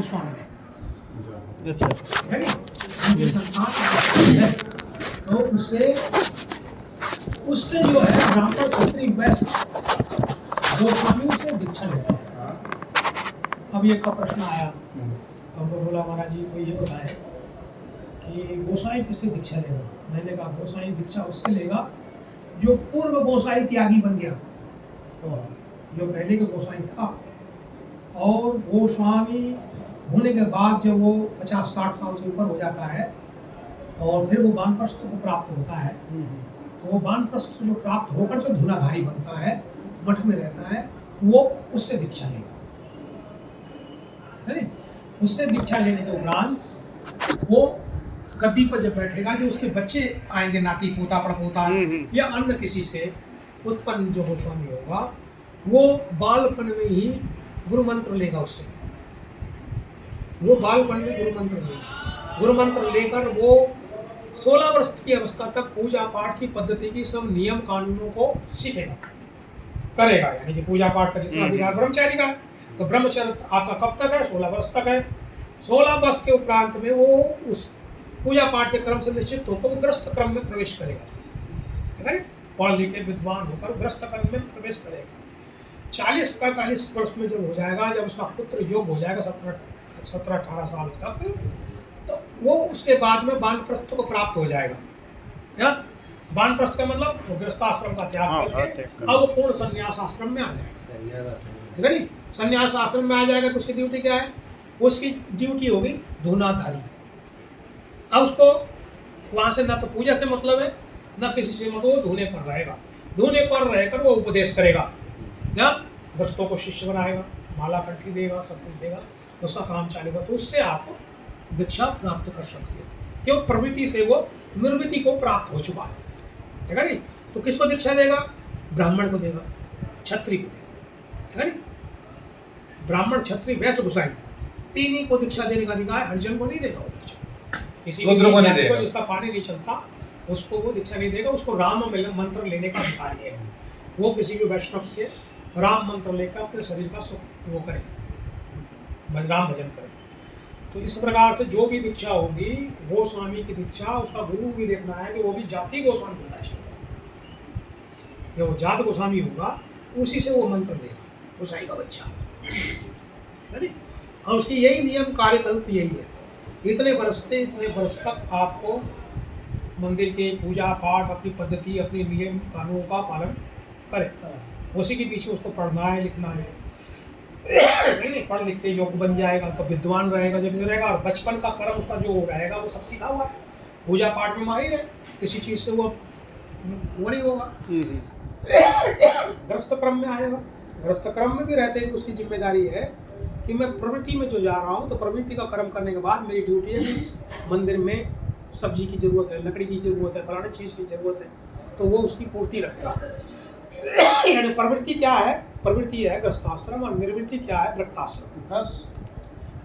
गोस्वामी है, अच्छा है नी? उनकी संतान है, तो उससे जो है ब्राह्मण क्षत्रिय वैश्य गोस्वामियों से दीक्षा लेते हैं। अब एक का प्रश्न आया, हमको बोला महाराज जी को ये बताए कि गोसाई किससे दीक्षा लेगा? मैंने कहा गोसाई दीक्षा उससे लेगा जो पूर्व गोसाई त्यागी बन गया, जो पहले के गोसाई था, और गोस्वामी होने के बाद जब वो 50-60 साल से ऊपर हो जाता है और फिर वो वानप्रस्थ को प्राप्त होता है, तो वो वानप्रस्थ जो प्राप्त होकर जो धुनाधारी बनता है, मठ में रहता है, वो उससे दीक्षा लेगा, है नी? उससे दीक्षा लेने के उपरांत वो गद्दी पर जब बैठेगा, जो उसके बच्चे आएंगे, नाती पोता पड़पोता या अन्य किसी से उत्पन्न जो गोस्वामी होगा, वो बालपन में ही गुरु मंत्र लेगा उससे, वो बालपन में गुरु मंत्र लेगा। गुरु मंत्र लेकर वो 16 वर्ष की अवस्था तक पूजा पाठ की पद्धति की सब नियम कानूनों को सीखेगा, करेगा। यानी कि पूजा पाठ का जितना अधिकार ब्रह्मचारी का है, तो ब्रह्मचर्य आपका कब तक है? 16 वर्ष तक है। 16 वर्ष के उपरांत में वो उस पूजा पाठ के क्रम से निश्चित होकर वो ग्रस्त क्रम में प्रवेश करेगा, ठीक है? पढ़ लिखे विद्वान होकर ग्रस्त क्रम में प्रवेश करेगा। 40-45 वर्ष में जब हो जाएगा, जब उसका पुत्र योग हो जाएगा 17-18 साल तक, तो वो उसके बाद में वानप्रस्थ को प्राप्त हो जाएगा। क्या वानप्रस्थ का मतलब? वो गृहस्थाश्रम का त्याग करके अब वो पूर्ण संन्यास आश्रम में आ जाएगा, ठीक है नी? संन्यास आश्रम में आ जाएगा तो उसकी ड्यूटी क्या है? उसकी ड्यूटी होगी धुनाधारी। अब उसको वहाँ से ना तो पूजा से मतलब है, ना किसी से मतलब, वो धुने पर रहेगा। धुने पर रहकर वो उपदेश करेगा, या ग्रस्तों को शिष्य बनाएगा, माला कंठी देगा, सब कुछ देगा, उसका काम चलेगा। तो उससे आप दीक्षा प्राप्त कर सकते हो, क्यों? प्रवृत्ति से वो निर्वृत्ति को प्राप्त हो चुका है, ठीक है नी? तो किसको दीक्षा देगा? ब्राह्मण को देगा, क्षत्रिय को देगा, ठीक है नी? ब्राह्मण, क्षत्रिय, वैश्य, गोसाई, तीन ही को दीक्षा देने का अधिकार है। हरिजन को नहीं देगा वो दीक्षा, किसी को जिसका पानी नहीं चलता उसको वो दीक्षा नहीं देगा। उसको राम मंत्र लेने का अधिकार है। वो किसी भी वैष्णव से राम मंत्र लेकर अपने शरीर का वो करे, राम भजन करे। तो इस प्रकार से जो भी दीक्षा होगी गोस्वामी की दीक्षा, उसका गुरु भी देखना है कि वो भी जाति गोस्वामी होना चाहिए। जब वो जात गोस्वामी होगा उसी से वो मंत्र देगा, गोसाई का बच्चा, है नी? और उसकी यही नियम कार्यकल्प यही है। इतने वर्ष तक आपको मंदिर के पूजा पाठ, अपनी पद्धति, अपने नियम कानूनों का पालन करें। उसी के पीछे उसको पढ़ना है, लिखना है, नहीं पढ़ लिख के योग्य बन जाएगा तो विद्वान रहेगा, जब रहेगा। और बचपन का कर्म उसका जो रहेगा वो सब सीखा हुआ है, पूजा पाठ में माहिर है, किसी चीज़ से वो नहीं होगा। ग्रस्त क्रम में आएगा, ग्रस्त क्रम में भी रहते हैं, उसकी जिम्मेदारी है कि मैं प्रवृत्ति में जो जा रहा हूँ, तो प्रवृत्ति का कर्म करने के बाद मेरी ड्यूटी है कि मंदिर में सब्जी की ज़रूरत है, लकड़ी की ज़रूरत है, फलाने चीज़ की ज़रूरत है, तो वो उसकी पूर्ति रखेगा। यानी प्रवृत्ति क्या है? प्रवृत्ति है गृहस्थाश्रम, और निर्वृत्ति क्या है? गृहस्थाश्रम।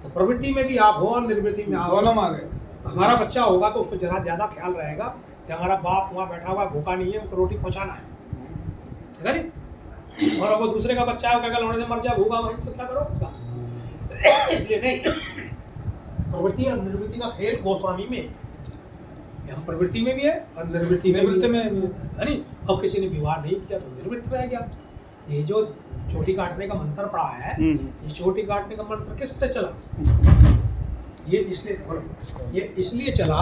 तो प्रवृत्ति में भी आप हो और निर्वृत्ति में आप हो। तो हमारा बच्चा होगा तो उसको जरा ज़्यादा ख्याल रहेगा कि हमारा बाप वहाँ बैठा हुआ भूखा नहीं है, हमको रोटी पहुँचाना है, ठीक है नी? और अगर दूसरे का बच्चा है क्या लौड़े से मर जाए भूखा, वहीं तो क्या करोगे? इसलिए नहीं, प्रवृत्ति और निर्वृत्ति का खेल गोस्वामी में है। हम प्रवृत्ति में भी है और निर्वृत्ति में है नी? अब किसी ने विवाह नहीं किया तो निर्वृत्त रह गया। ये जो चोटी काटने का मंत्र पड़ा है, ये चोटी काटने का मंत्र किससे चला? ये इसलिए चला